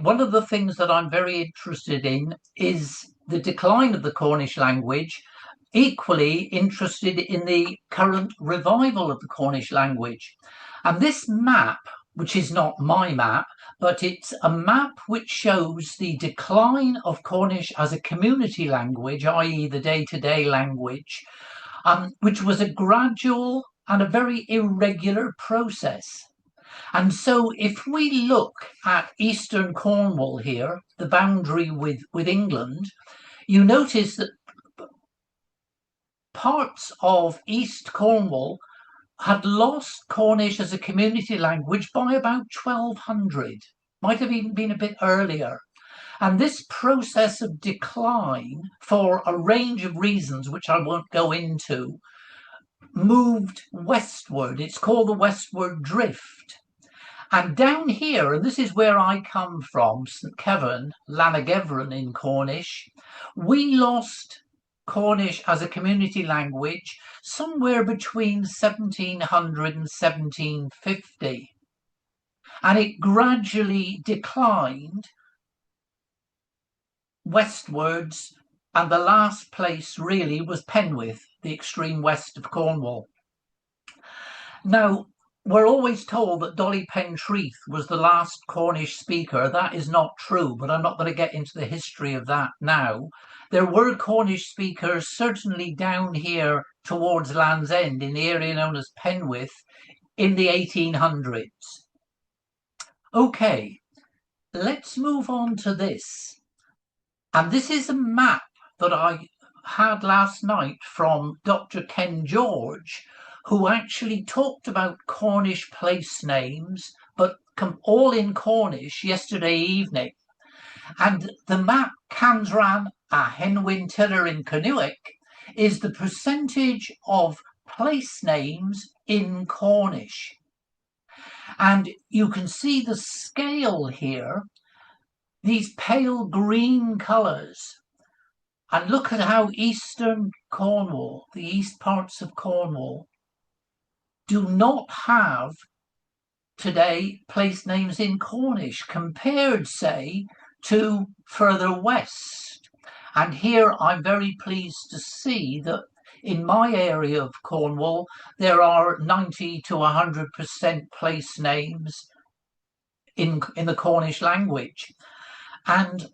one of the things that I'm very interested in is the decline of the Cornish language, equally interested in the current revival of the Cornish language. And this map, which is not my map, but it's a map which shows the decline of Cornish as a community language, i.e. the day-to-day language, which was a gradual and a very irregular process. And so if we look at Eastern Cornwall here, the boundary with England, you notice that parts of East Cornwall had lost Cornish as a community language by about 1200, might have even been a bit earlier. And this process of decline, for a range of reasons which I won't go into, moved westward. It's called the westward drift. And down here, and this is where I come from, St Kevin, Llanagefren in Cornish, we lost Cornish as a community language somewhere between 1700 and 1750. And it gradually declined westwards, and the last place really was Penwith, the extreme west of Cornwall. Now, we're always told that Dolly Pentreath was the last Cornish speaker. That is not true, but I'm not going to get into the history of that now. There were Cornish speakers certainly down here towards Land's End in the area known as Penwith in the 1800s. Okay, let's move on to this. And this is a map that I had last night from Dr. Ken George, who actually talked about Cornish place names, but all in Cornish yesterday evening. And the map Canran a Henwyn Tiller in Canuick is the percentage of place names in Cornish. And you can see the scale here, these pale green colours. And look at how Eastern Cornwall, the east parts of Cornwall, do not have today place names in Cornish compared, say, to further west. And here I'm very pleased to see that in my area of Cornwall, there are 90 to 100% place names in the Cornish language. And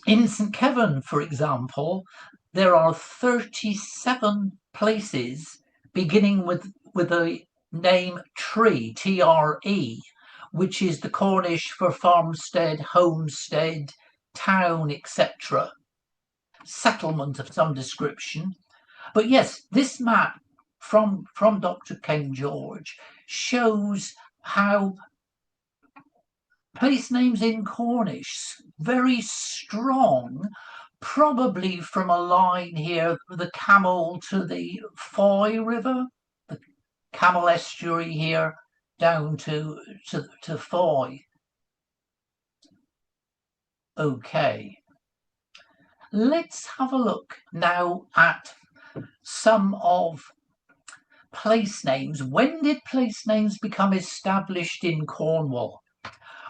in St Kevin, for example, there are 37 places beginning with the name Tree, T-R-E, which is the Cornish for farmstead, homestead, town, etc. Settlement of some description. But yes, this map from Dr. Ken George shows how place names in Cornish, very strong, probably from a line here, the Camel to the Foy River, the Camel estuary here down to Foy. Okay, let's have a look now at some of place names. When did place names become established in Cornwall?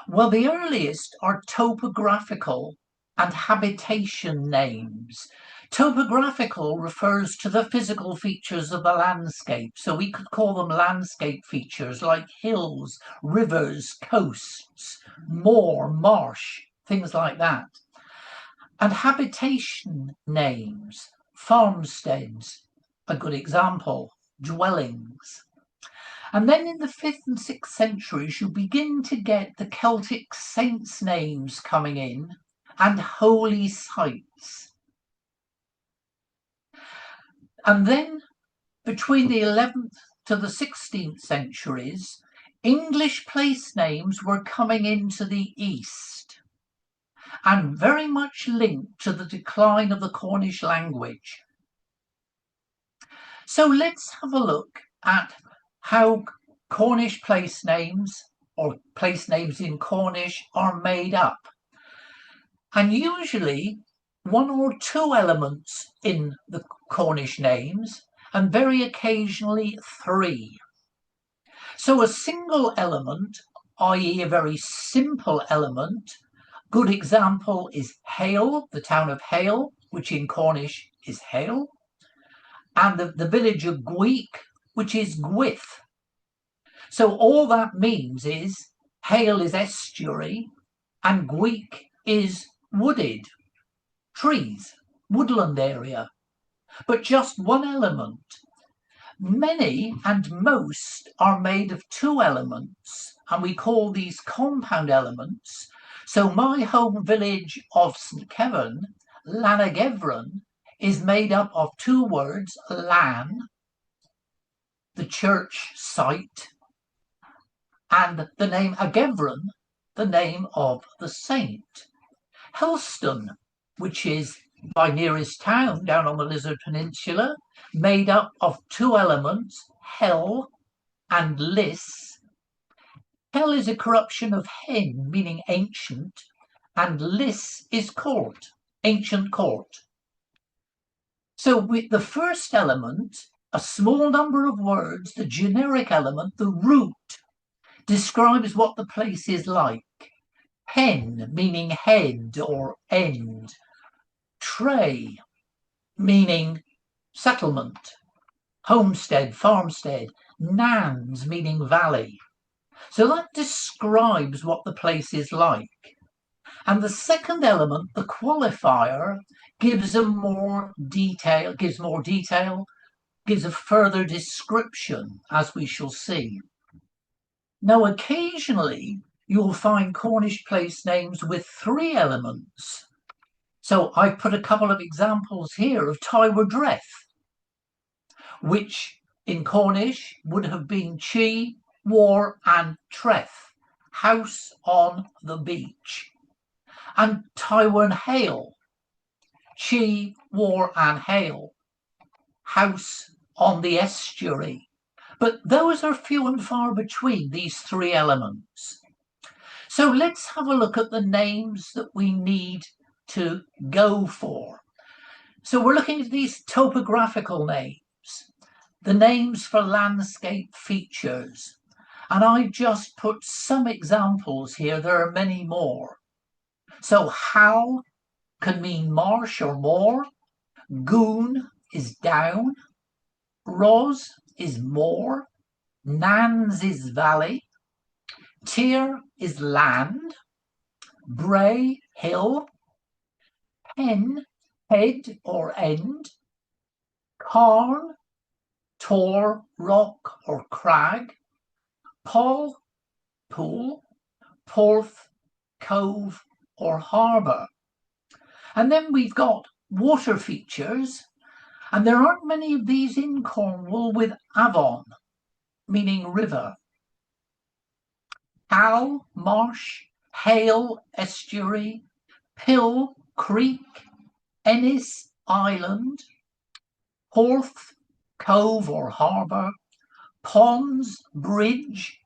Well, the earliest are topographical and habitation names. Topographical refers to the physical features of the landscape. So we could call them landscape features like hills, rivers, coasts, moor, marsh, things like that. And habitation names, farmsteads, a good example, dwellings. And then in the 5th and 6th centuries, you begin to get the Celtic saints' names coming in and holy sites. And then between the 11th to the 16th centuries, English place names were coming into the east and very much linked to the decline of the Cornish language. So let's have a look at how Cornish place names or place names in Cornish are made up. And usually 1 or 2 elements in the Cornish names, and very occasionally 3. So a single element, i.e. a very simple element, Good example is Hale, the town of Hale, which in Cornish is Hale, and the village of Gweek, which is Gwith. So all that means is Hale is estuary and Gweek is wooded, trees, woodland area, but just one element. Many and most are made of two elements, and we call these compound elements. So my home village of St. Kevin, Llanagevran, is made up of two words, Lan, the church site, and the name Agevran, the name of the saint. Helston, which is my nearest town down on the Lizard Peninsula, made up of two elements, Hel and Lis. Hel is a corruption of hen, meaning ancient, and Lis is court, ancient court. So with the first element, a small number of words, the generic element, the root, describes what the place is like. Hen, meaning head or end. Tray, meaning settlement. Homestead, farmstead. Nans, meaning valley. So that describes what the place is like. And the second element, the qualifier, gives more detail, gives a further description, as we shall see. Now, occasionally, you'll find Cornish place names with three elements. So I've put a couple of examples here of Tywardreth, which in Cornish would have been Chi, War and Treth, house on the beach. And Tywern Hale, Chi, War and Hale, house on the estuary. But those are few and far between, these three elements. So let's have a look at the names that we need to go for. So we're looking at these topographical names, the names for landscape features. And I've just put some examples here. There are many more. So Hal can mean marsh or moor. Goon is down. Ros is moor. Nans is valley. Tir is land. Bray, hill. Pen, head or end. Carn, tor, rock or crag. Paul, pool. Porth, cove or harbour. And then we've got water features, and there aren't many of these in Cornwall with Avon, meaning river. Hal, marsh. Hale, estuary. Pill, creek. Ennis, island. Porth, cove or harbour. Ponds, bridge.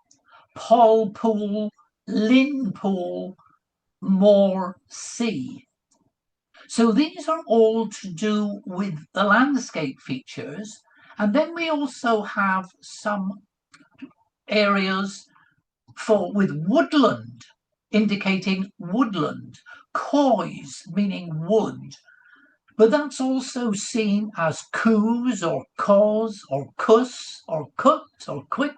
Poll, pool. Lynn, pool. Moor, sea. So these are all to do with the landscape features. And then we also have some areas with woodland, indicating woodland. Coys, meaning wood. But that's also seen as coos or cause or cuss or cut or quit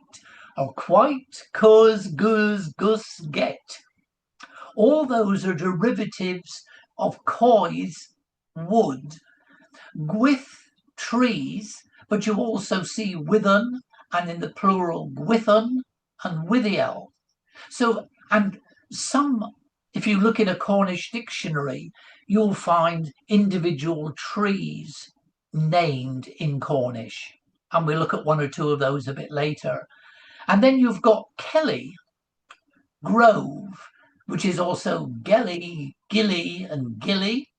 or quite, cuz, goose, gus, get. All those are derivatives of coys, wood. Gwith, trees, but you also see withen, and in the plural gwithen and withiel. So, and some, if you look in a Cornish dictionary, you'll find individual trees named in Cornish. And we'll look at one or two of those a bit later. And then you've got Kelly, grove, which is also gelly, gilly, and gilly.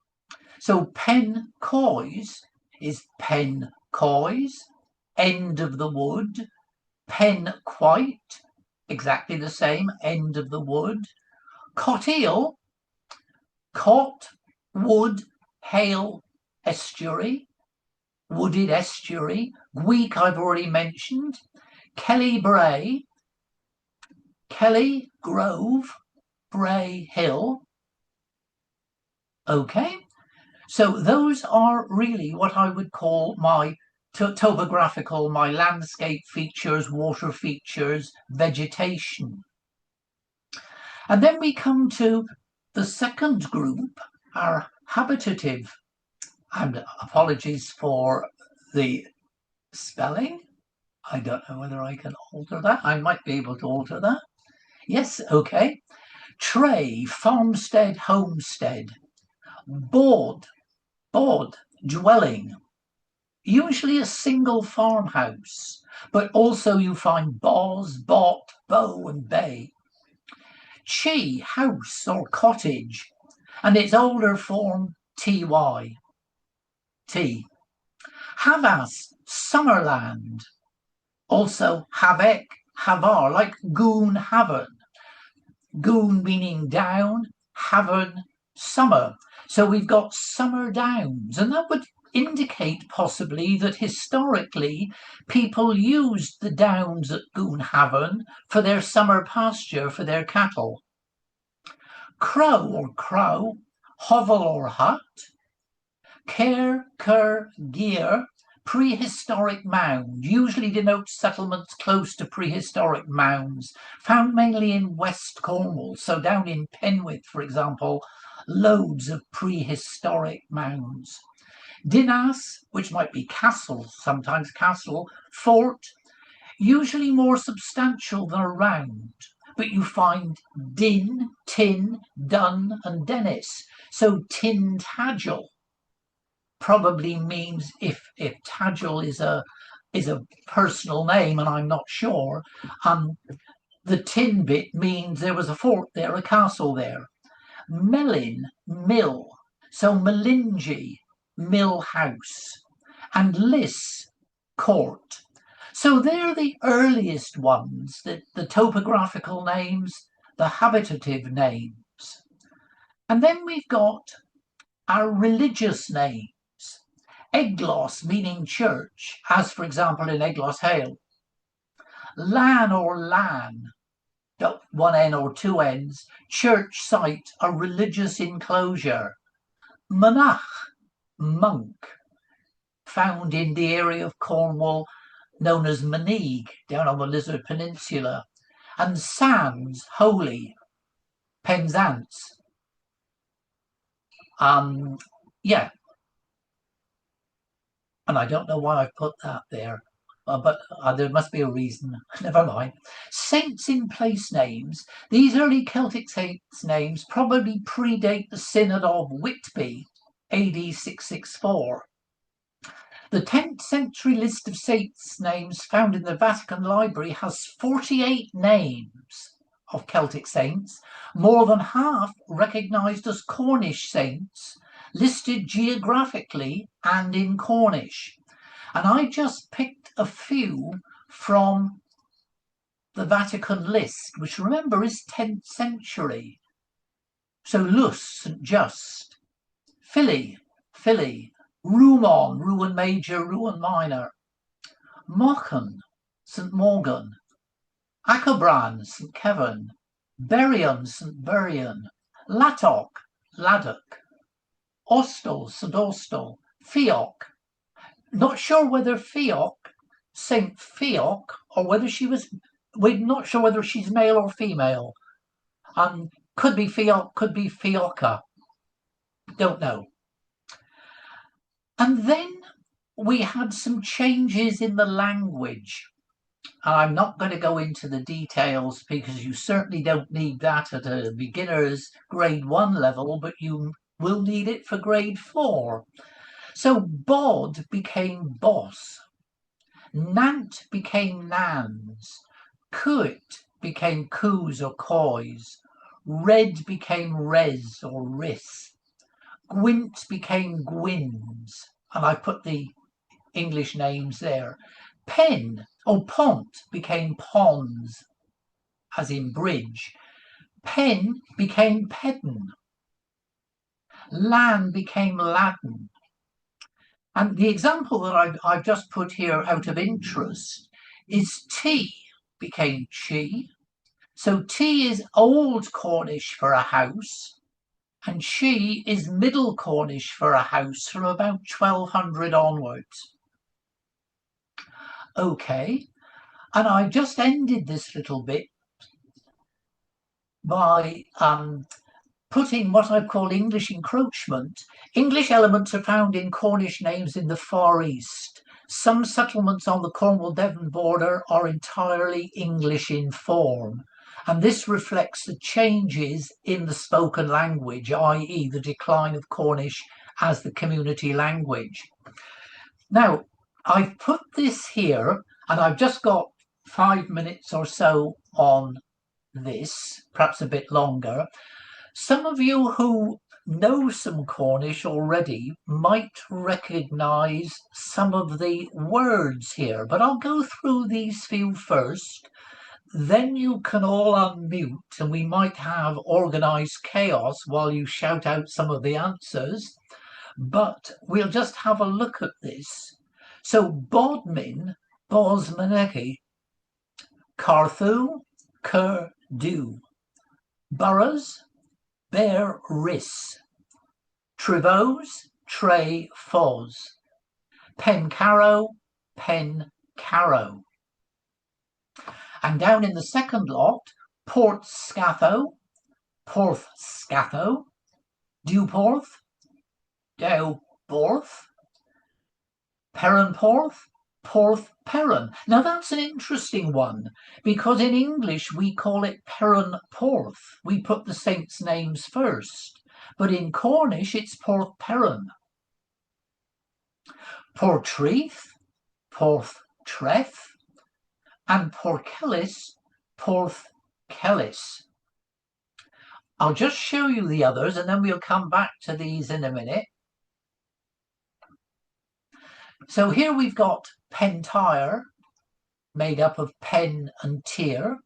So pen coys is pen coys, end of the wood. Pen quite, exactly the same, end of the wood. Cotteal, cot, wood, hale, estuary, wooded estuary. Gweek I've already mentioned. Kelly Bray, Kelly grove, Bray hill. Okay, so those are really what I would call my topographical, my landscape features, water features, vegetation. And then we come to the second group, our habitative, and apologies for the spelling. I don't know whether I can alter that. I might be able to alter that. Yes, okay. Tray, farmstead, homestead. Board, dwelling. Usually a single farmhouse, but also you find bos, bot, bow, and bay. Chi, house or cottage, and its older form ty, t. Havas, summerland. Also havek, havar, like goon, havern. Goon meaning down, havern, summer. So we've got summer downs, and that would indicate possibly that historically people used the downs at Goon Havern for their summer pasture for their cattle. Crow or crow, hovel or hut. Ker, ker, gear, prehistoric mound, usually denotes settlements close to prehistoric mounds, found mainly in West Cornwall. So down in Penwith, for example, loads of prehistoric mounds. Dinas, which might be castle, sometimes castle, fort, usually more substantial than a round. But you find din, tin, dun, and dennis. So Tintagel probably means, if Tagel is a personal name, and I'm not sure, the tin bit means there was a fort there, a castle there. Melin, mill, so Melingi, mill house, and Liss, court. So they're the earliest ones, the topographical names, the habitative names. And then we've got our religious names. Eglos, meaning church, as for example in Eglos Hale. Lan or lan, one N or two N's, church site, a religious enclosure. Monach, monk, found in the area of Cornwall known as Maneag, down on the Lizard Peninsula. And Sands, holy, Penzance. Yeah, and I don't know why I've put that there, but there must be a reason. Never mind. Saints in place names. These early Celtic saints names probably predate the Synod of Whitby, AD 664. The 10th century list of saints names found in the Vatican Library has 48 names of Celtic saints, more than half recognised as Cornish saints, listed geographically and in Cornish. And I just picked a few from the Vatican list, which remember is 10th century. So Lus, St. Just, Philly, Rumon, Ruan Major, Ruan Minor, Mochen, St. Morgan, Acabran, St. Kevin, Berrien, St. Berrien, Lattock, Laddock, Austell, St. Austell, Fioch. Not sure whether Fioch, St. Fioch, or whether we're not sure whether she's male or female. Could be Fioch, could be Fioca. Don't know. And then we had some changes in the language. And I'm not going to go into the details because you certainly don't need that at a beginner's grade 1 level, but you will need it for grade 4. So bod became boss. Nant became nans. Cuit became coos or coys. Red became res or ris. Gwent became gwins. And I put the English names there. Pen or pont became pons, as in bridge. Pen became pedden. Lan became Latin. And the example that I've just put here out of interest is tea became chi. So tea is Old Cornish for a house, and she is Middle Cornish for a house from about 1200 onwards. Okay, and I just ended this little bit by putting what I've called English encroachment. English elements are found in Cornish names in the Far East. Some settlements on the Cornwall-Devon border are entirely English in form, and this reflects the changes in the spoken language, i.e. the decline of Cornish as the community language. Now, I've put this here, and I've just got 5 minutes or so on this, perhaps a bit longer. Some of you who know some Cornish already might recognise some of the words here, but I'll go through these few first. Then you can all unmute and we might have organised chaos while you shout out some of the answers, but we'll just have a look at this. So Bodmin, Bosmaneki, Carthu, Kerdu, Burrows, Bear Riss, Trevose, Trey Foz, Pencarrow, Pen Carrow. And down in the second lot, Port Scatho, Porth Scatho, Dewporth, Dowporth, Perranporth, Porth Perran. Now that's an interesting one, because in English we call it Perranporth. We put the saints' names first, but in Cornish it's Porth Perran. Portreath, Porth Treth, and Porkellis, Porth Kellis. I'll just show you the others and then we'll come back to these in a minute. So here we've got Pentire, made up of pen and tier,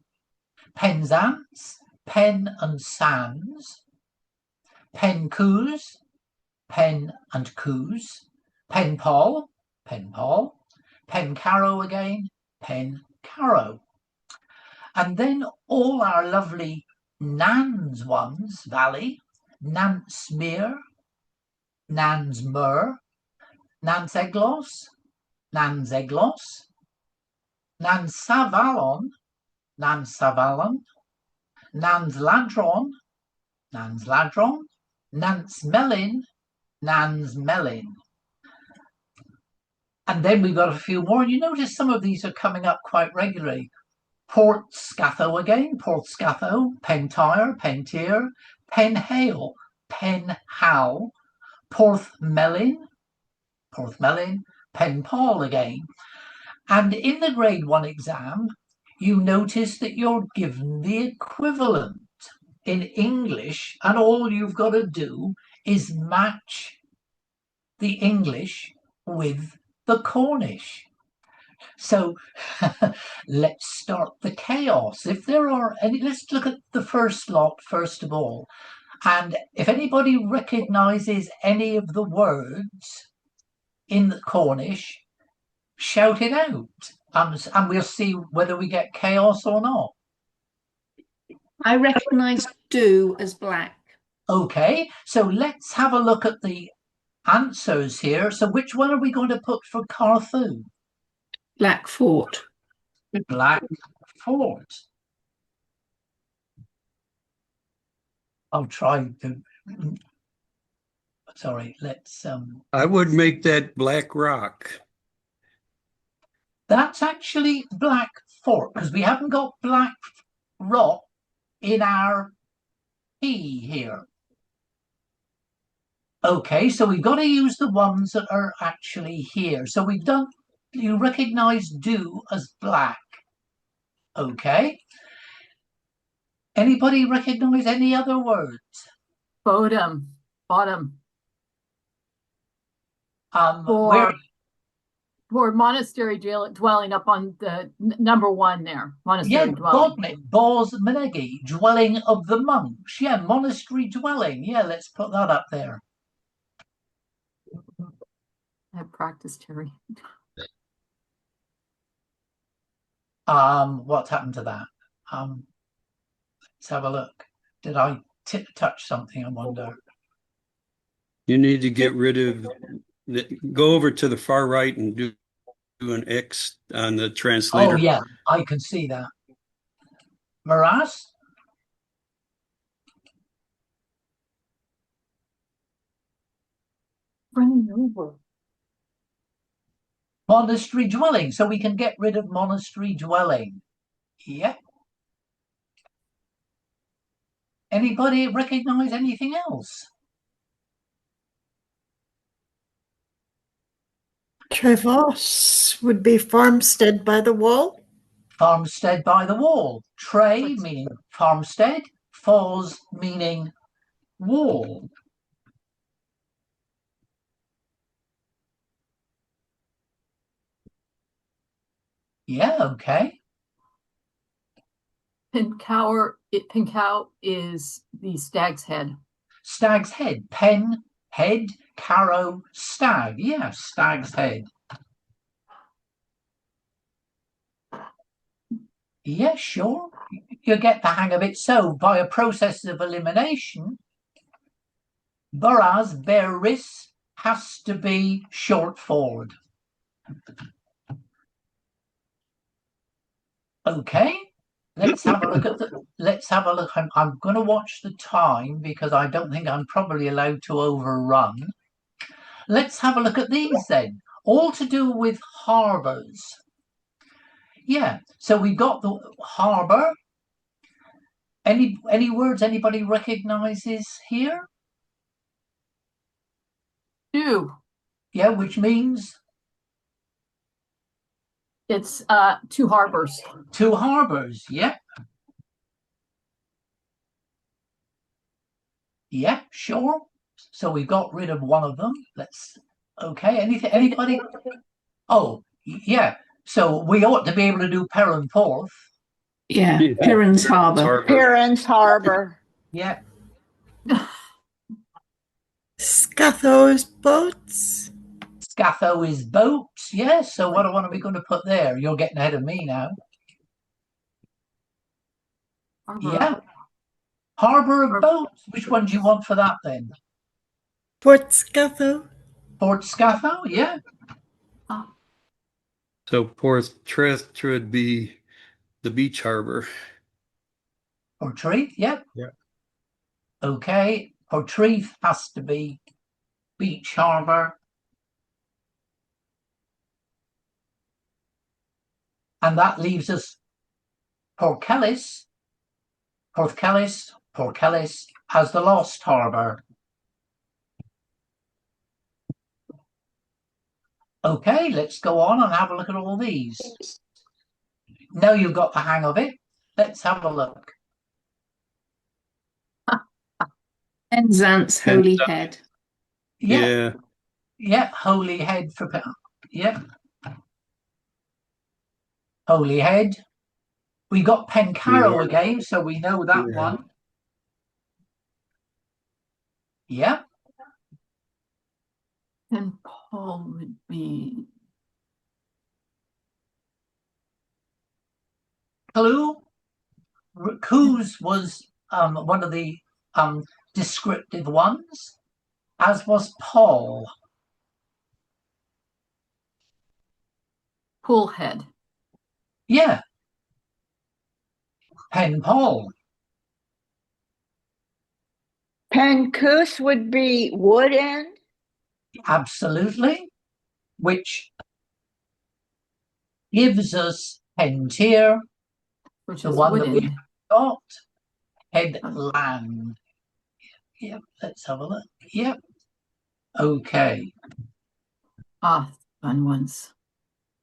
Penzance, pen and sands, Pencoos, pen and coos, Penpol, Penpol, Pencarrow again, Pencarrow. And then all our lovely Nans ones, Valley, Nansmere, Nansmur, Nanseglos, Nanseglos, Nansavalon, Nansavalon, Nansladron, Nansladron, Nansmelin, Nansmelin. And then we've got a few more, and you notice some of these are coming up quite regularly. Port Scatho again, Port Scatho, Pentire, Pentier, Penhale, Penhal, Porthmelin, Porthmelin, Penpal again. And in the grade 1 exam, you notice that you're given the equivalent in English, and all you've got to do is match the English with the Cornish. So let's start the chaos. If there are any, let's look at the first lot first of all. And if anybody recognises any of the words in the Cornish, shout it out. And we'll see whether we get chaos or not. I recognise do as black. Okay, so let's have a look at the answers here. So which one are we going to put for Carthu? Black Fort. Black Fort. I'll try to. Sorry, let's. I would make that Black Rock. That's actually Black Fort because we haven't got Black Rock in our P here. Okay, so we've got to use the ones that are actually here. So we've done. You recognise do as black. Okay. Anybody recognise any other words? Bottom. Where? For monastery dwelling up on the number 1 there. Monastery dwelling. Bosmanegi, dwelling of the monks. Yeah, monastery dwelling. Yeah, let's put that up there. I practiced, Terry. What's happened to that? Let's have a look. Did I touch something? I wonder. You need to get rid of go over to the far right and do an X on the translator. Oh, yeah, I can see that. Morass? Running over. Monastery dwelling. So we can get rid of monastery dwelling. Yep. Anybody recognize anything else? Trevos would be farmstead by the wall. Farmstead by the wall. Tre meaning farmstead. Fos meaning wall. Yeah, okay. Pincow is the stag's head. Stag's head. Pen, head, carrow, stag. Yeah, stag's head. Yeah, sure. You get the hang of it. So, by a process of elimination, Boraz, Beris has to be short forward. Okay, let's have a look at the. Let's have a look. I'm going to watch the time because I don't think I'm probably allowed to overrun. Let's have a look at these then. All to do with harbours. Yeah, so we got the harbour. Any words anybody recognises here? Do. Yeah, which means It's two harbors. two harbours. Yep. Yeah, sure. So we got rid of one of them. Okay. Anybody? Oh, yeah. So we ought to be able to do Perranporth. Yeah, Piran's Harbour. Piran's Harbour. Yeah. Scatho's boats. Scatho is boats. Yeah. So what are we going to put there? You're getting ahead of me now. Harbor. Yeah. Harbour of boats. Which one do you want for that then? Port Scatho. Port Scatho. Yeah. So Portreath would be the beach harbor. Portreath. Yeah. Yeah. Okay. Portreath has to be beach harbour. And that leaves us Portcellis as the lost harbour. Okay, let's go on and have a look at all these. Now you've got the hang of it. Let's have a look. Penzance, Holyhead. Yeah. Yeah, Holyhead for yeah. Holyhead. We got Pencarrow again, so we know that one. Yeah. And Paul would be Coos was one of the descriptive ones, as was Paul. Poolhead. Yeah. Pen Paul. Pencoos would be Wood End. Absolutely. Which gives us Pentier, Which the is one Woodend. that we got. Headland. Yep, let's have a look. Yep. Okay. Fun ones.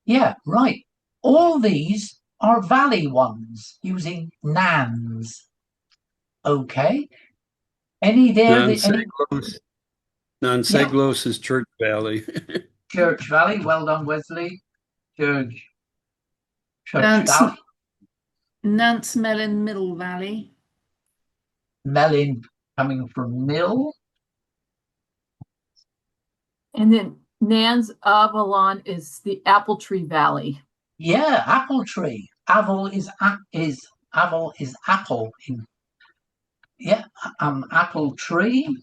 Yeah, right. All these are valley ones using nans. Okay. Any there? Non-Seglos is Church Valley. Church Valley. Well done, Wesley. Church Valley. Nance Mellon, Middle Valley. Mellin coming from Mill. And then Nans Avalon is the Apple Tree Valley. Yeah, apple tree. Apple is apple. Yeah, apple tree.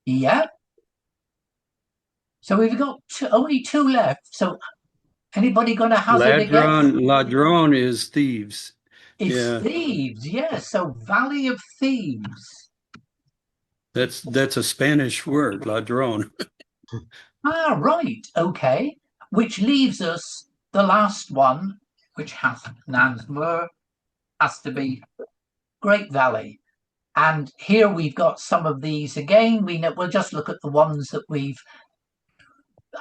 Yeah. So we've got only two left. So anybody going to hazard a guess? Ladrone is thieves. It's Yeah. thieves. Yeah. So Valley of Thieves. That's a Spanish word, ladrone. Ah, right. Okay. Which leaves us the last one, which has Nansmer, has to be Great Valley. And here we've got some of these again. We'll just look at the ones that we've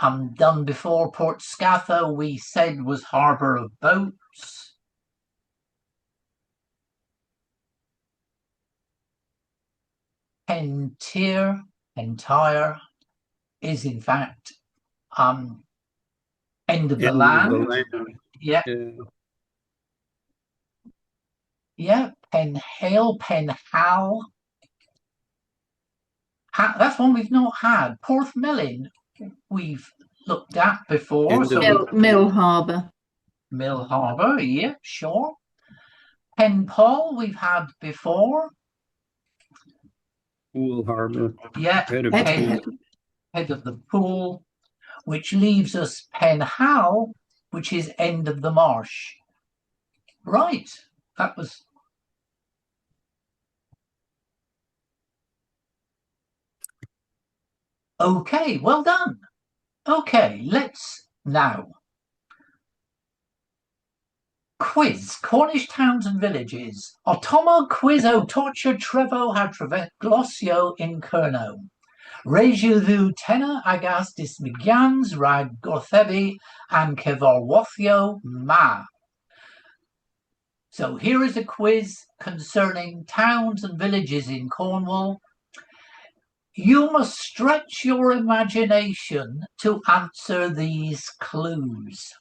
done before. Port Scatha, we said, was harbour of boats. Pentire is in fact end of the land. Yeah. Yeah. Penhal. That's one we've not had. Porthmelin we've looked at before. Mill Harbour. Mill Harbour, yeah, sure. Penpol we've had before. Pool Harbour. Yeah, head of the pool, which leaves us Penhal, which is end of the marsh. Right, that was... Okay, well done. Okay, let's now quiz Cornish towns and villages. Automo quizo torture trevo had glossio in Kerno. Regiu dhu tenor agas dismigians rag gorthebi and kevorwathio ma. So here is a quiz concerning towns and villages in Cornwall. You must stretch your imagination to answer these clues.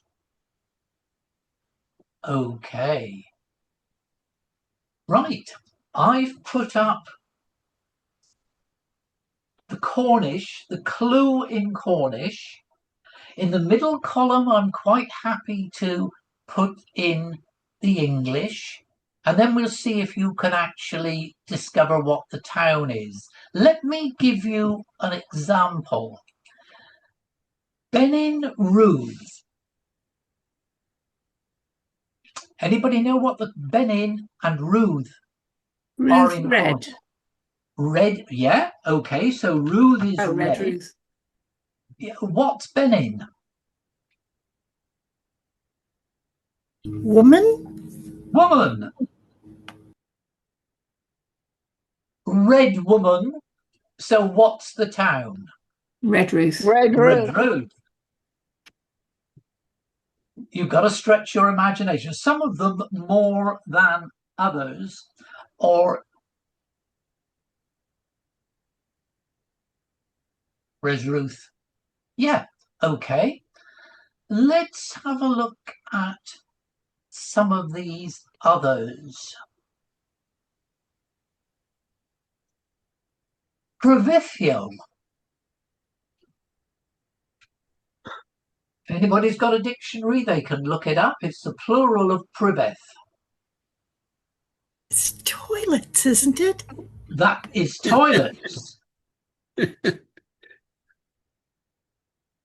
Okay. Right. I've put up the Cornish, the clue in Cornish. In the middle column, I'm quite happy to put in the English. And then we'll see if you can actually discover what the town is. Let me give you an example. Benin Ruth. Anybody know what the Benin and Ruth are in Red. Red, yeah, okay, so Ruth is red. Ruth. Yeah, what's Benin? Woman? Woman. Red woman. So what's the town? Redruth. Redruth. You've got to stretch your imagination. Some of them more than others, or Resruth. Yeah, okay. Let's have a look at some of these others. Provithio. If anybody's got a dictionary, they can look it up. It's the plural of priveth. It's toilets, isn't it? That is toilets.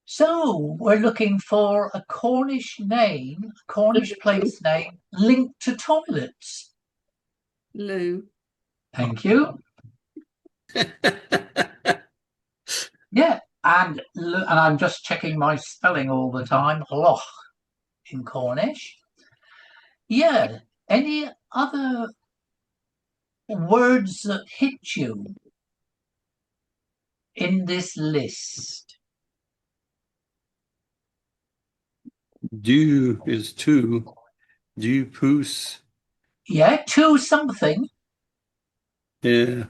So we're looking for a Cornish name, a Cornish place name linked to toilets. Lou. Thank you. Yeah, and I'm just checking my spelling all the time. Loch in Cornish. Yeah. Any other words that hit you in this list? Do is two. Do poos. Yeah, to something. Yeah.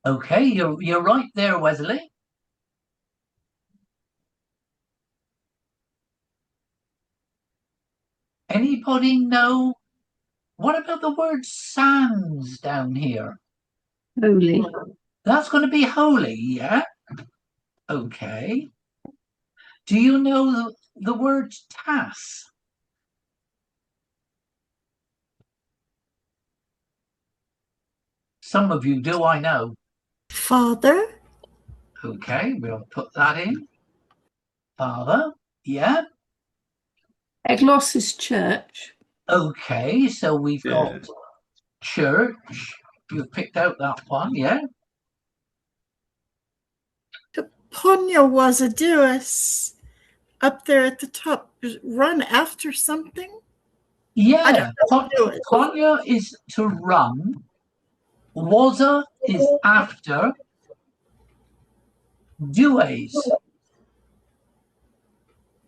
Okay, you're right there, Wesley. Anybody know? What about the word sands down here? Holy. That's going to be holy, yeah? Okay. Do you know the word tass? Some of you do, I know. Father. Okay, we'll put that in. Father, yeah. Eglos is church. Okay, so we've Yeah. got church. You've picked out that one, yeah. Ponyo was a Deus up there at the top. Run after something? I Yeah, don't know. Konya is to run. Waza is after. Dues.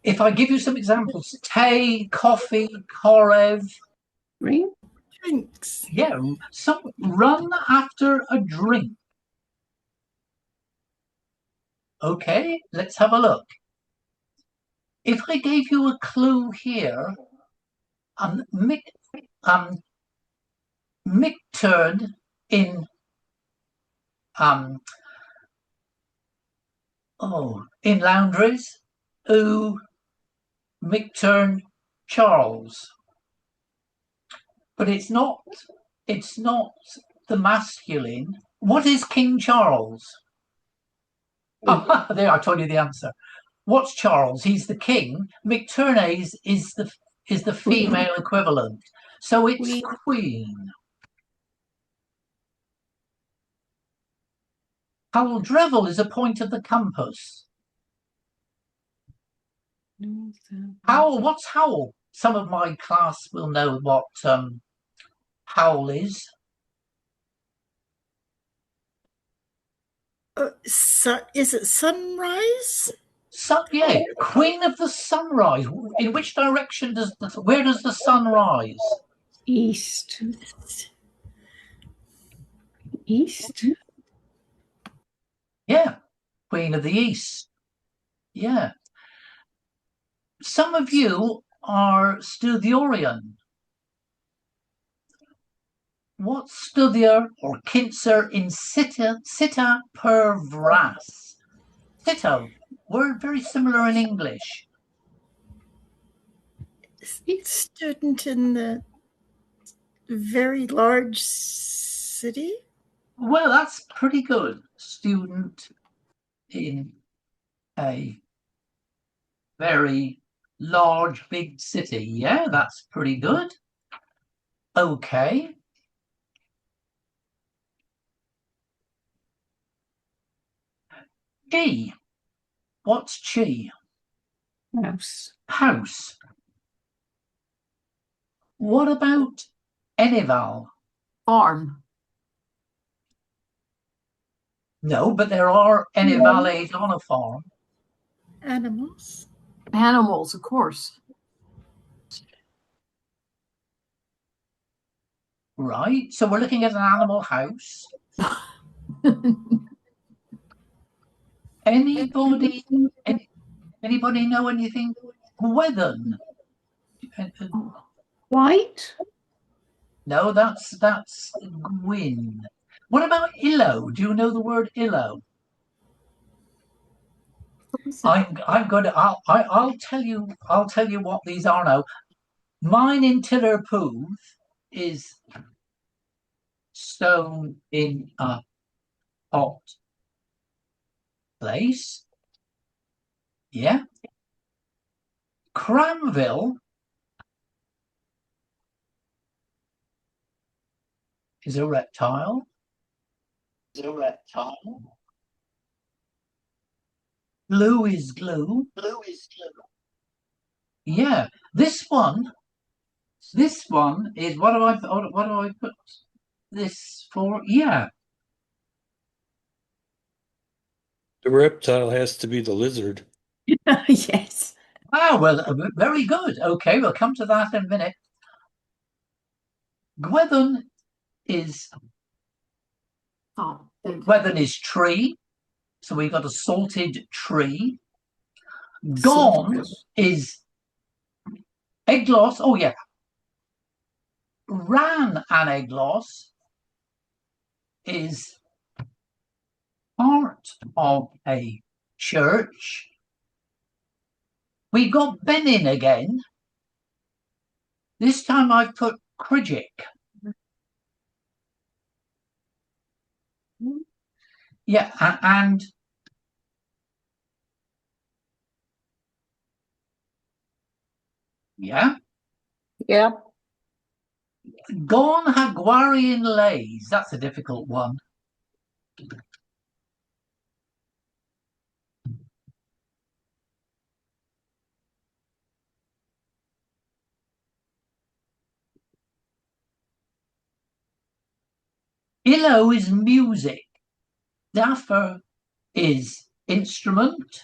If I give you some examples, tea, coffee, korev. Green. Drinks. Yeah, some run after a drink. Okay, let's have a look. If I gave you a clue here, Micturn in in Laundries, who Micturn Charles. But it's not the masculine. What is King Charles? Oh, there, I told you the answer. What's Charles? He's the king. Micturnes is the female equivalent. So it's queen. Howell Drevel is a point of the compass. Howell, what's Howell? Some of my class will know what Howell is. So is it sunrise? Yeah, Queen of the Sunrise. In which direction where does the sun rise? East. East. Yeah, Queen of the East. Yeah. Some of you are Studorian. What's Studier or Kinzer in Sitta per Vras? Sitta, word very similar in English. Student in the very large city? Well, that's pretty good. Student in a very large, big city. Yeah, that's pretty good. Okay. Chi. What's chi? House. House. What about Enival? Farm. No, but there are Enivales on a farm. Animals. Animals, of course. Right. So we're looking at an animal house. Anybody know anything? Gwethen. White. No, that's Gwyn. What about illo? Do you know the word illo? I'm going to. I'll tell you what these are now. Mine in Tiller Pooth is stone in a hot place. Yeah. Cranville is a reptile. Glue is glue. Yeah. This one is what do I put this for? Yeah. The reptile has to be the lizard. Yes. Ah, well, very good. Okay, we'll come to that in a minute. Gwethen is tree. So we got a salted tree. Gone is eglos. Oh yeah. Ran and eglos is part of a church. We got Benin again. This time I've put Krijic. Yeah, and yeah. Yeah. Gon Haguarian Lays. That's a difficult one. Illo is music. Daffer is instrument.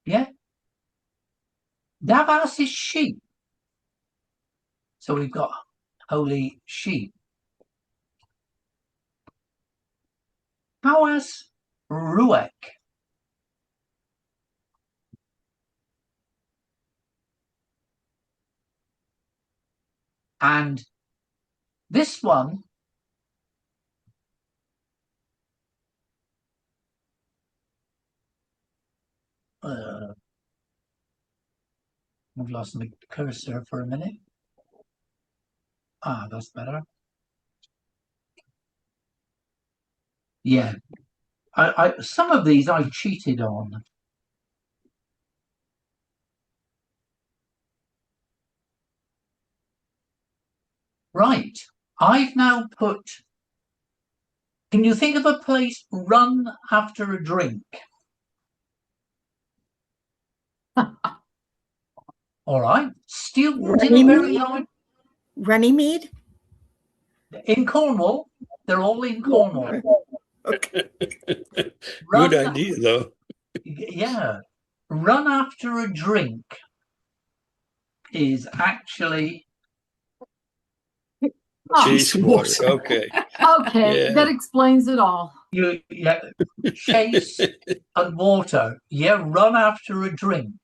Yeah. Davas is sheep. So we've got holy sheep. Hawas Ruek. And this one, I've lost my cursor for a minute. Ah, that's better. Yeah. Some of these I cheated on. Right. I've now put. Can you think of a place run after a drink? All right. Student in a very large. Runnymede? In Cornwall. They're all in Cornwall. Okay. Good idea, though. Yeah. Run after a drink is actually. Chase water. Okay. Okay, Yeah. that explains it all. Yeah, chase and water. Yeah, run after a drink.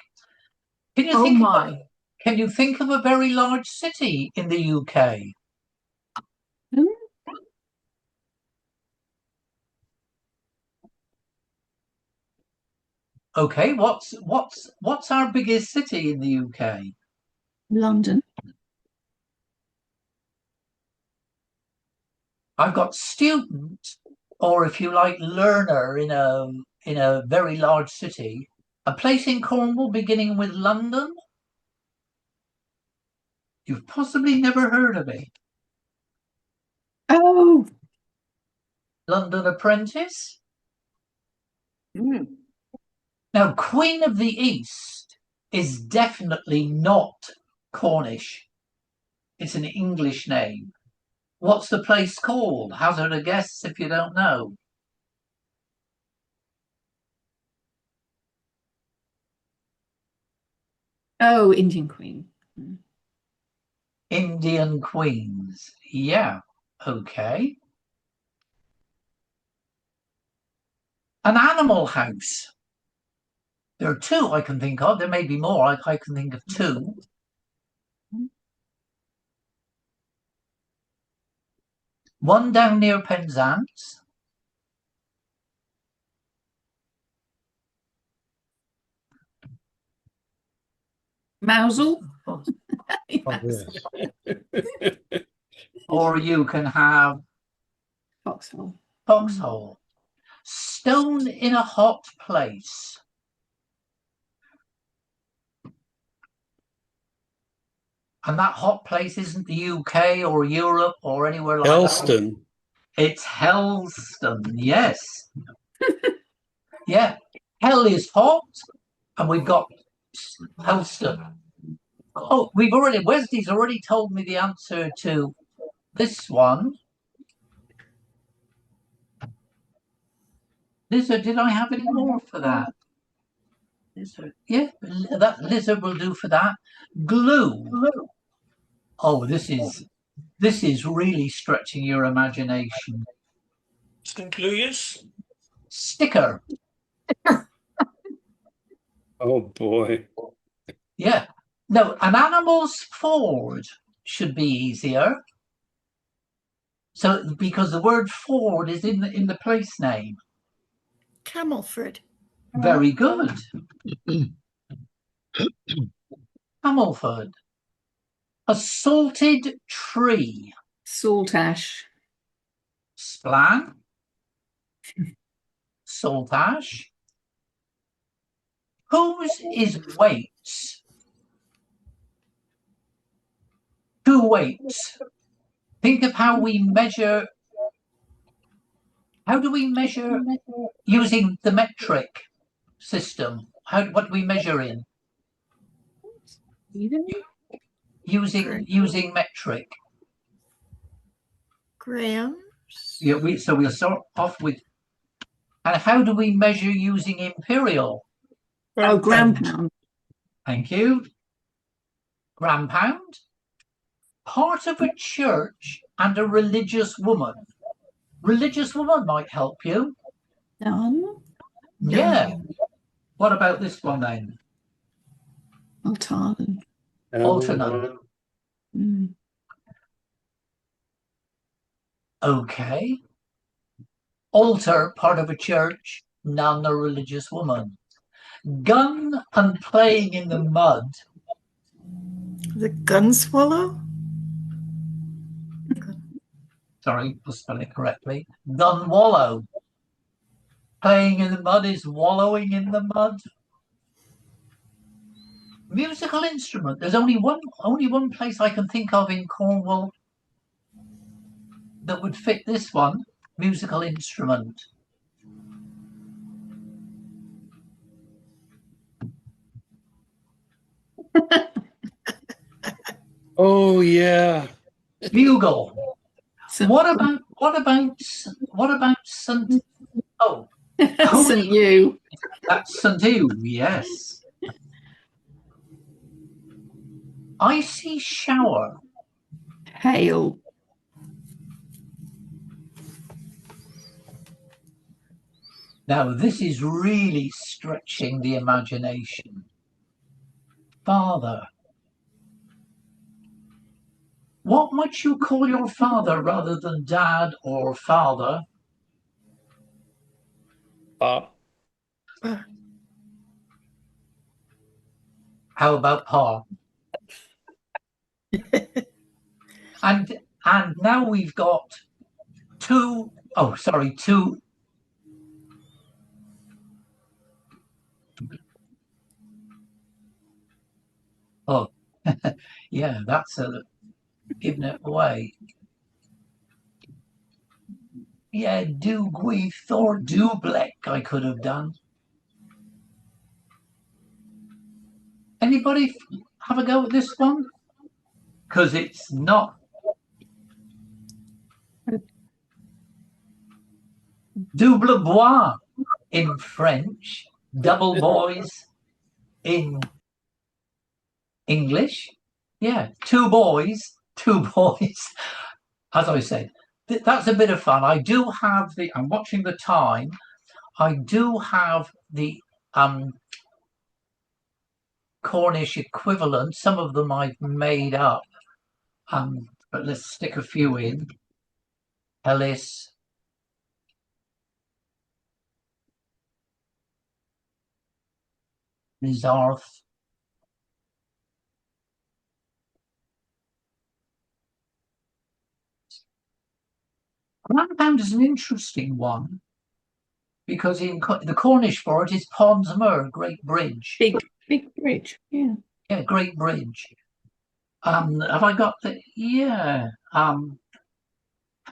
Can you Oh think? my. Can you think of a very large city in the UK? Okay, what's our biggest city in the UK? London. I've got student, or if you like, learner in a very large city. A place in Cornwall beginning with London. You've possibly never heard of it. Oh, London Apprentice. Mm. Now, Queen of the East is definitely not Cornish. It's an English name. What's the place called? Hazard a guess if you don't know. oh, Indian Queen. Indian Queens. Yeah. Okay. An animal house. There are two I can think of. There may be more. I can think of two. One down near Penzance. Mousel. Oh, Yes. or you can have Foxhole. Foxhole. Stone in a hot place. And that hot place isn't the UK or Europe or anywhere like Helston. that. It's Helston, yes. Yeah. Hell is hot, and we've got Helston. Oh, Wesley's already told me the answer to this one. Lizard, did I have any more for that? Lizard, yeah, that lizard will do for that. Glue. Oh, this is really stretching your imagination. Conclusions? Sticker. Oh boy. Yeah. No, an animal's ford should be easier. So because the word ford is in the place name. Camelford. Very good. Camelford. A salted tree. Salt ash. Splan. Salt ash. Whose is weights? 2 weights. Think of how we measure. How do we measure using the metric system? What do we measure in? Using metric. Grams. Yeah, so we'll start off with. And how do we measure using imperial? Oh, gram pound. Thank you. Gram pound. Part of a church and a religious woman. Religious woman might help you. Done. Yeah. What about this one then? Alternate. Alternate. Mm. Okay. Altar, part of a church, none a religious woman. Gun and playing in the mud. The gun swallow? Sorry, I'll spell it correctly. Gun wallow. Playing in the mud is wallowing in the mud. Musical instrument. There's only one place I can think of in Cornwall that would fit this one. Musical instrument. Oh yeah. Bugle. So, What about St. Oh, St. You. that's St. Hugh, yes. Icy shower. Hail. Now this is really stretching the imagination. Father. What might you call your father rather than dad or father? Pop. How about Pa? and now we've got two. Oh, yeah, that's giving it away. Yeah, do Gwyth or do Bleck I could have done. Anybody have a go at this one? Because it's not. Double bois in French, double boys in English. Yeah, two boys. As I said, that's a bit of fun. I do have I'm watching the time. I do have the Cornish equivalent. Some of them I've made up. But let's stick a few in. Ellis. Lizarth. Grandpound is an interesting one because in the Cornish for it is Ponsmer, Great Bridge. Big bridge, yeah. Yeah, Great Bridge. Have I got the yeah?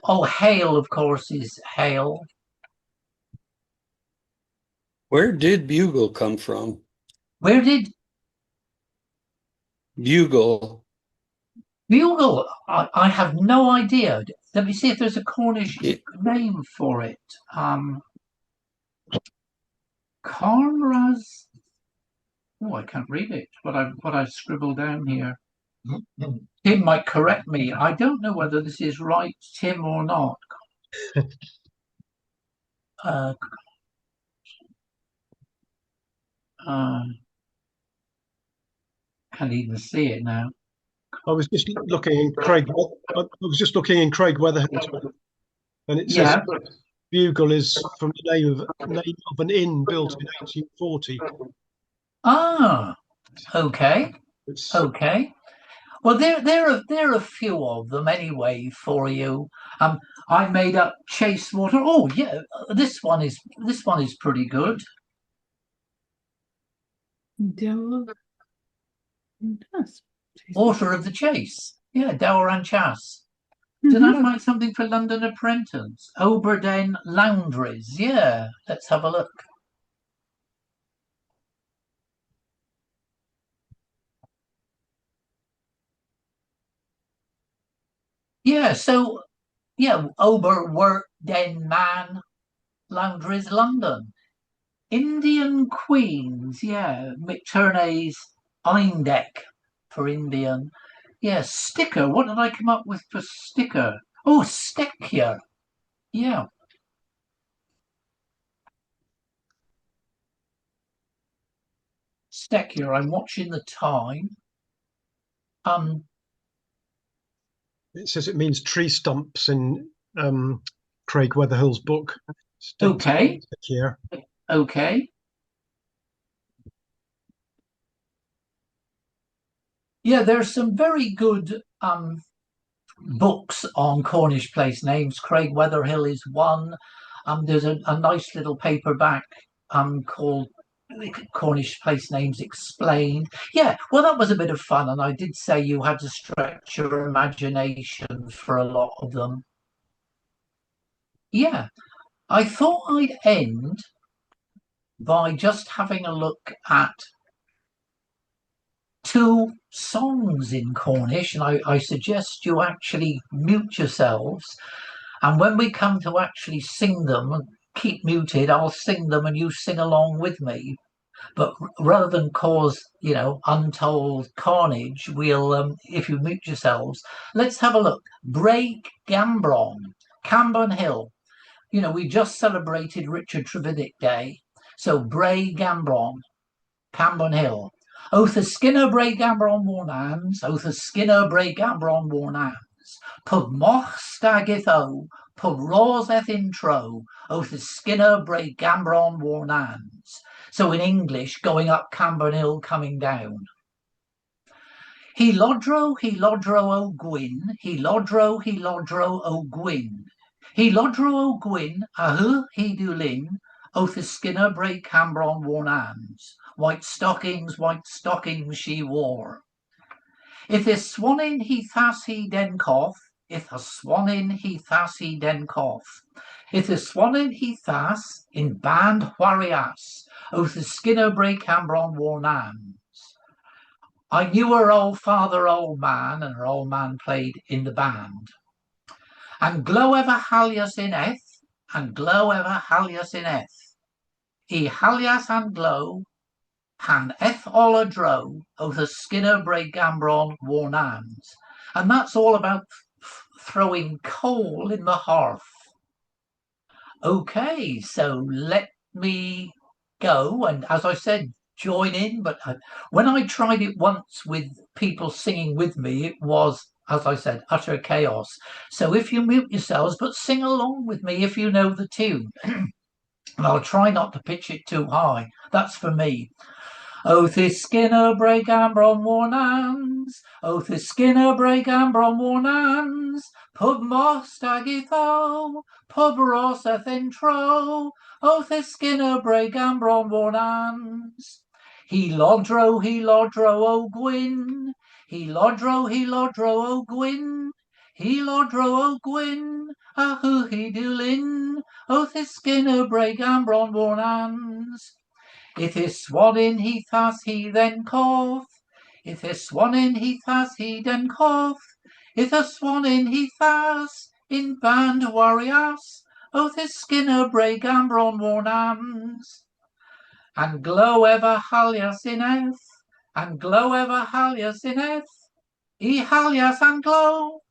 Oh, hail, of course, is hail. Where did bugle come from? Where did Bugle. bugle? I have no idea. Let me see if there's a Cornish name for it. Cornras. Oh, I can't read it. What I've scribbled down here. Tim might correct me. I don't know whether this is right, Tim, or not. Can't even see it now. I was just looking in Craig Weatherhouse, and it says bugle is from the name of an inn built in 1840. Ah, okay. Okay. Well, there are a few of them anyway for you. I made up Chasewater. Oh yeah, this one is pretty good. Water of the Chase. Yeah, Dower and Chas. Did I find something for London Apprentice? Oberden Laundries. Yeah, let's have a look. Yeah, so yeah, Oberden Man Laundries, London. Indian Queens, yeah. McTurnay's Eindeck for Indian. Yeah, sticker. What did I come up with for sticker? Oh, Steckia. Yeah. Steckia. I'm watching the time. It says it means tree stumps in Craig Weatherhill's book. Okay. Here. Okay. Yeah, there's some very good books on Cornish place names. Craig Weatherhill is one. There's a nice little paperback called Cornish Place Names Explained. Yeah, well, that was a bit of fun, and I did say you had to stretch your imagination for a lot of them. Yeah, I thought I'd end by just having a look at two songs in Cornish, and I suggest you actually mute yourselves. And when we come to actually sing them, keep muted, I'll sing them and you sing along with me. But rather than cause, untold carnage, we'll, if you mute yourselves, let's have a look. Bray Gambron, Camborne Hill. We just celebrated Richard Trevithick Day. So Bray Gambron, Camborne Hill. Oath a Skinner Bray Gambron Warnans, Oath a Skinner Bray Gambron Warnans. Pub moch stagith o, pub roseth intro, Oath a Skinner Bray Gambron Warnans. So in English, going up Camborne Hill, coming down. He lodro o gwyn, he lodro o gwyn. He lodro o gwyn, a hu he do lin, Oath a Skinner Bray Cambron Warnans. White stockings she wore. If a swannin he thas he den cough, if a swannin he thas he den cough. If a swannin he thas in band wharias, Oath a Skinner Bray Cambron Warnans. I knew her old father, old man, and her old man played in the band. And glow ever halias in eth, and glow ever halias in eth. E halias and glow, han eth all a dro, Oath a Skinner Bray Gambron Warnans. And that's all about throwing coal in the hearth. Okay, so let me go. And as I said, join in. But when I tried it once with people singing with me, it was, as I said, utter chaos. So if you mute yourselves, but sing along with me if you know the tune. And I'll try not to pitch it too high. That's for me. Oath is Skinner Bray Gambron Warnans, Oath is Skinner Bray Gambron Warnans, Pub Mostagitho, Pub Rosseth intro, Oath is Skinner Bray Gambron Warnans. He lodro o gwyn, he lodro o gwyn, he lodro o gwyn, a hu he dilyn, Oath is Skinner Bray Gambron Warnans. If his swannin he thas he then cough, if his swannin he thas he then cough, if a swannin he thas in band warriors, Oath his Skinner Bray Gambron Warnans. And glow ever halias in eth, and glow ever halias in eth, e halias and glow,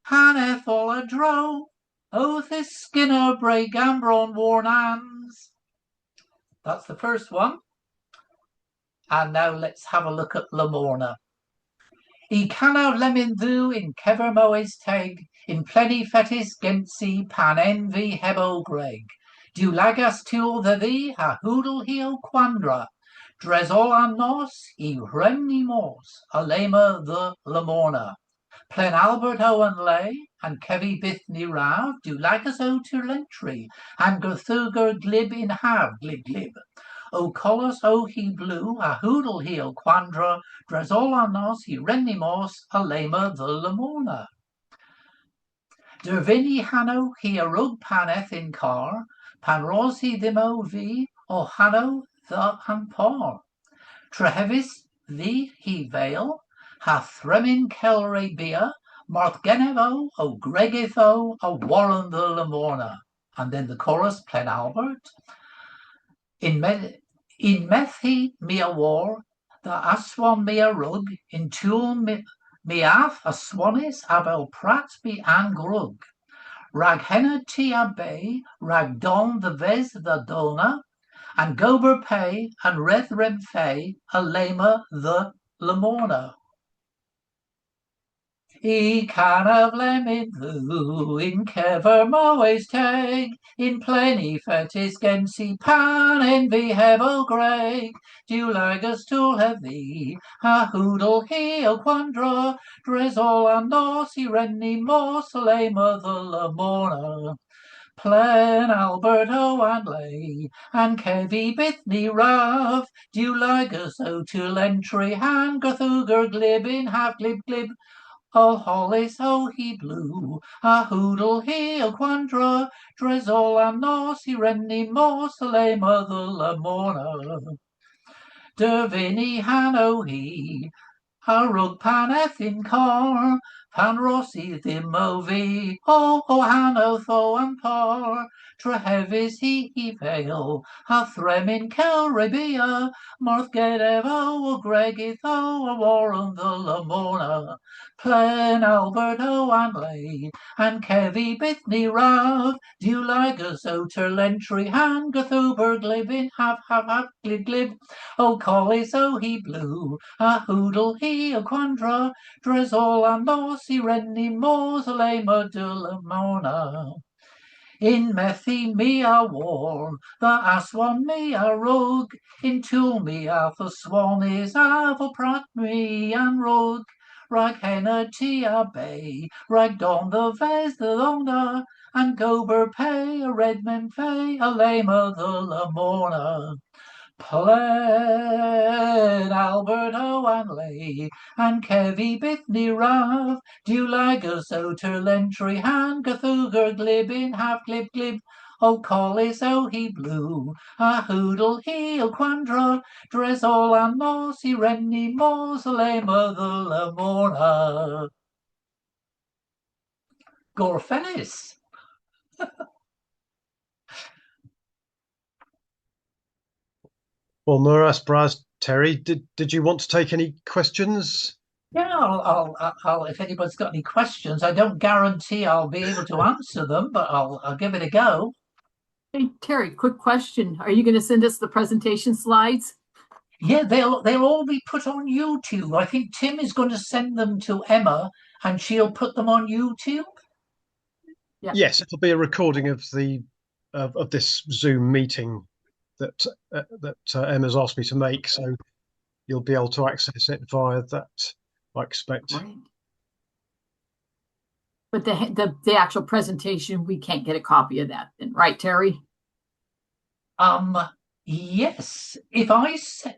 han eth all a dro, Oath his Skinner Bray Gambron Warnans. That's the first one. And now let's have a look at Lamorna. E cannaw lemon ddu in kever moes teg, in plenty fetis gensi pan envy hebo greg. Du lagas tuol the thee ha hoodle heo quandra, Dresol an nos I renni mors, alema the Lamorna. Plen Albert Owen lay, and Kevy Bithny rav, do lagas o turlentry, and Gerthuger glib in have, glib glib. O colos o he blue, a hoodle he o quandra, Dresol an nos I renni mors, alema the Lamorna. Dervini hanno he a rug paneth in car, pan rosi thimo vi, o hanno the han par. Trehevis the he veil, hath thremin kelre bia, marth genevo, o gregitho, o warren the Lamorna. And then the chorus, Plen Albert. In methi mia war, the aswan mia rug, in tool miath a swanis abel prat mi angrug. Rag henna tia bay, rag don the vez the dona, and gober pay, and rethrem fay, a lema the Lamorna. I can of lemon blue, in kever moes teg, in plenty fetis gensi pan, en vi hevel greg, du lagus tul have thee, a hoodle he o quandra, dresol and nos, I renni mos, lema the Lamorna. Plen Alberto and lay, and Kevy Bithny rav, du lagus o tul entry, han Gerthuger glib in have glib glib, o hollis o he blue, a hoodle he o quandra, dresol and nos, I renni mos, lema the Lamorna. Dervini han o he, a rug paneth in car, pan rossi thimovi, o hanno tho and par, trehevis he veil, a thremin kelrebia, marth gedevo, o gregitho, o warren the Lamorna. Plen Alberto and lay, and Kevy Bithny rav, du lagus o turlentry, han Gerthuber glib in have glib glib, o collis o he blue, a hoodle he o quandra, dresol and nos, I renni mos, lema de Lamorna. In methi me a warm, the aswan me a rug, in tool me a the swan is avo prat me and rug, rag henna tia bay, rag don the vez the lona, and gober pay, a redman fay, a lema the Lamorna. Plen Alberto and lay, and Kevy Bithny rav, du lagus o turlentry, han Gerthuger glib in have glib glib, o collis o he blue, a hoodle he o quandra, dresol and nos, I renni mos, lema the Lamorna. Gorfenis. Well, Muras Braz, Terry, did you want to take any questions? Yeah, I'll if anybody's got any questions, I don't guarantee I'll be able to answer them, but I'll give it a go. Hey, Terry, quick question. Are you going to send us the presentation slides? Yeah, they'll all be put on YouTube. I think Tim is going to send them to Emma, and she'll put them on YouTube. Yeah. Yes, it'll be a recording of the of this Zoom meeting that Emma's asked me to make, so you'll be able to access it via that, I expect. Right. But the actual presentation, we can't get a copy of that then, right, Terry? Yes. If I say,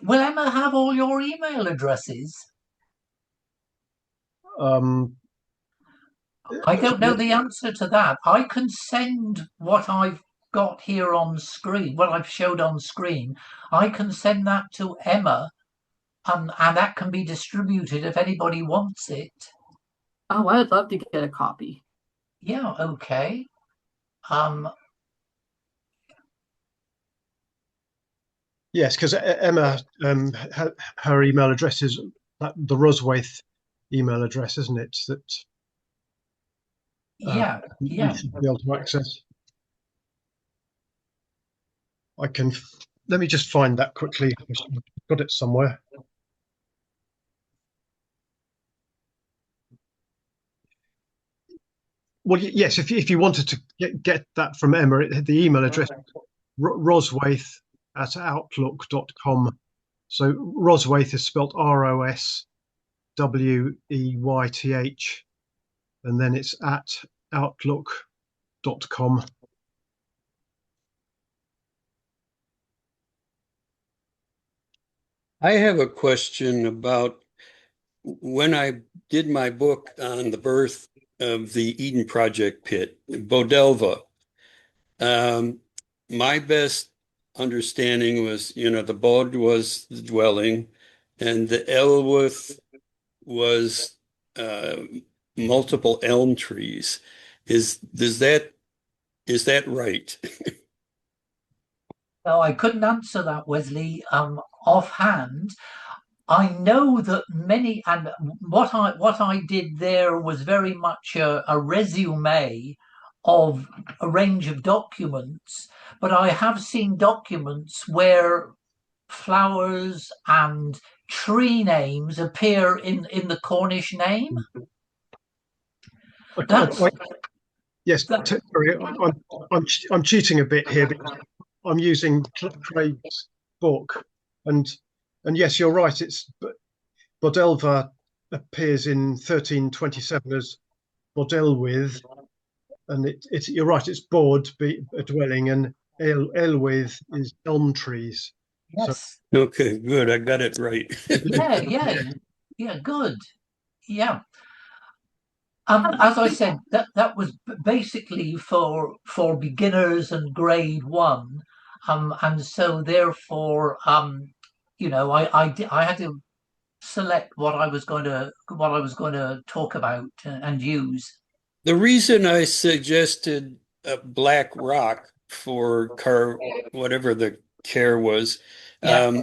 will Emma have all your email addresses? I don't know the answer to that. I can send what I've got here on screen, what I've showed on screen. I can send that to Emma, and that can be distributed if anybody wants it. Oh, I'd love to get a copy. Yeah, okay. Yes, because Emma, her email address is the Roswaith email address, isn't it? That yeah. you should be able to access. Let me just find that quickly. I've got it somewhere. Well, yes, if you wanted to get that from Emma, the email address Roswaith at outlook.com. So Roswaith is spelt Rosweyth, and then it's at outlook.com. I have a question about when I did my book on the birth of the Eden Project pit, Bodelva. My best understanding was, the Bod was the dwelling, and the Elwith was multiple elm trees. Is that right? No, I couldn't answer that, Wesley, offhand. I know that many, and what I did there was very much a resume of a range of documents, but I have seen documents where flowers and tree names appear in the Cornish name. Yes, Terry, I'm cheating a bit here because I'm using Craig's book, and yes, you're right. It's Bodelva appears in 1327 as Bodelwith, and you're right. It's Bod, a dwelling, and Elwith is elm trees. Yes. So, okay, good. I got it right. Yeah, good. Yeah. As I said, that was basically for beginners and grade one, and so therefore, I had to select what I was going to talk about and use. The reason I suggested Black Rock for whatever the care was, Carthew.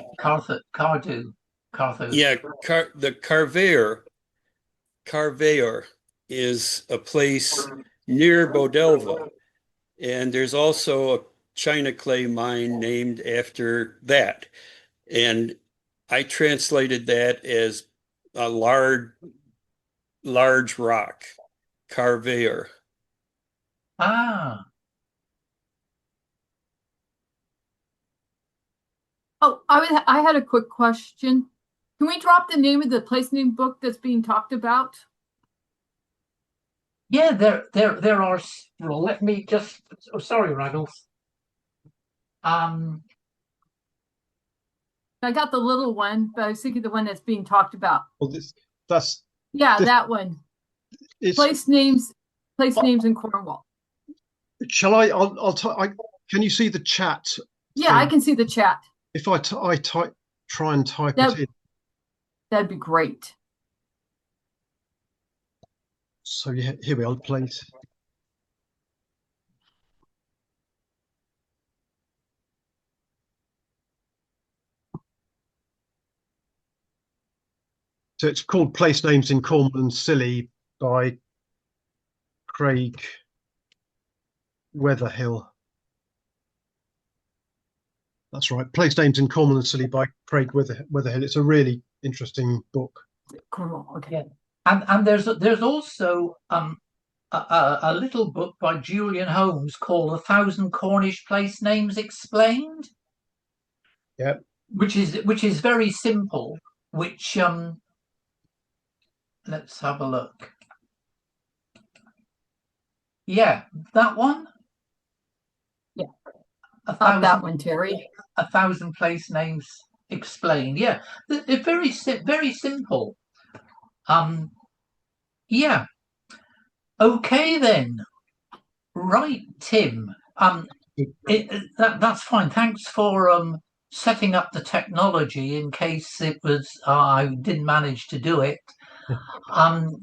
Yeah, the Carveyor is a place near Bodelva, and there's also a china clay mine named after that. And I translated that as a large rock, Carveyor. Ah. Oh, I had a quick question. Can we drop the name of the place name book that's being talked about? Yeah, there are. Well, let me just. Oh, sorry, Raggles. I got the little one, but I was thinking the one that's being talked about. Well, that one. Place names in Cornwall. Shall I? Can you see the chat? Yeah, I can see the chat. If I try and type it in, that'd be great. So yeah, here we are, please. So it's called Place Names in Cornwall and Scilly by Craig Weatherhill. That's right. Place Names in Cornwall and Scilly by Craig Weatherhill. It's a really interesting book. Cornwall, okay. Yeah. And there's also a little book by Julian Holmes called 1,000 Cornish Place Names Explained. Yeah. Which is very simple. Which let's have a look. Yeah, that one. Yeah. That one, Terry. 1,000 Place Names Explained. Yeah, they're very simple. Yeah. Okay then. Right, Tim. That's fine. Thanks for setting up the technology in case it was I didn't manage to do it.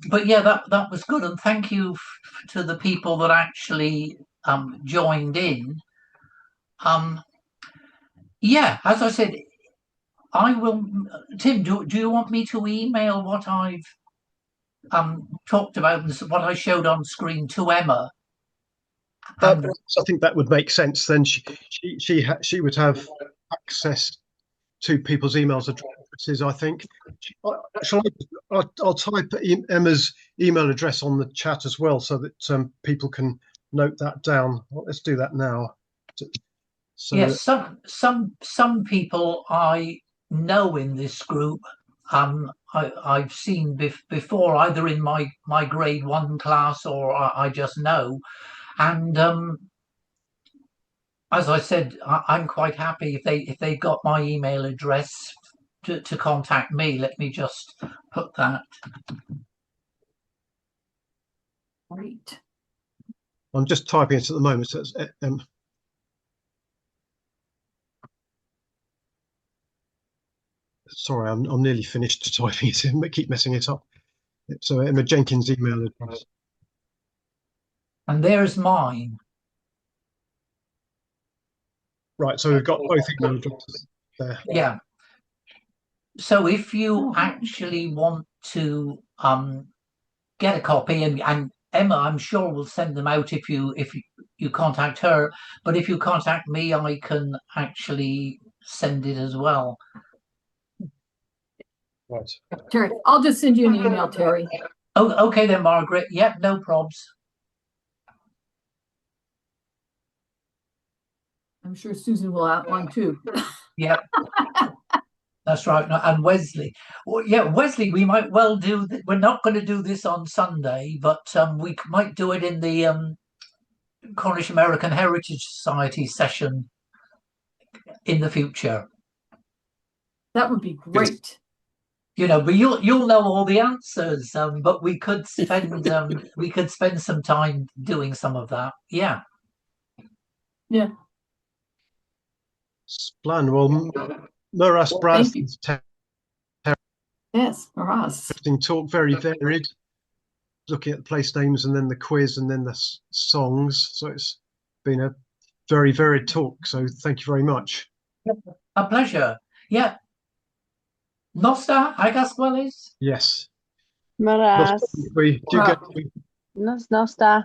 But yeah, that was good, and thank you to the people that actually joined in. Yeah, as I said, I will. Tim, do you want me to email what I've talked about and what I showed on screen to Emma? I think that would make sense. Then she would have access to people's emails addresses. I think. I'll type Emma's email address on the chat as well, so that people can note that down. Well, let's do that now. So yes, some people I know in this group. I've seen before, either in my grade 1 class, or I just know. And as I said, I'm quite happy if they got my email address to contact me. Let me just put that. Great. I'm just typing it at the moment. So it's, sorry, I'm nearly finished typing it in, but keep messing it up. So Emma Jenkins' email address. And there's mine. Right, so we've got both email addresses there. Yeah. So if you actually want to get a copy, and Emma, I'm sure, will send them out if you contact her. But if you contact me, I can actually send it as well. Right. Terry, I'll just send you an email, Terry. Oh, okay then, Margaret. Yep, no probs. I'm sure Susan will have one too. Yep. That's right. And Wesley. Well, yeah, Wesley, we might well do. We're not going to do this on Sunday, but we might do it in the Cornish American Heritage Society session in the future. That would be great. You know, but you'll know all the answers. But we could spend some time doing some of that. Yeah. Yeah. Splan. Well, Muras Braston's Yes, for us. interesting talk, very varied. Looking at the place names and then the quiz and then the songs. So it's been a very varied talk. So thank you very much. A pleasure. Yeah. Nosta, Agasqueles? Yes. Maras. We do get. Nos nosta.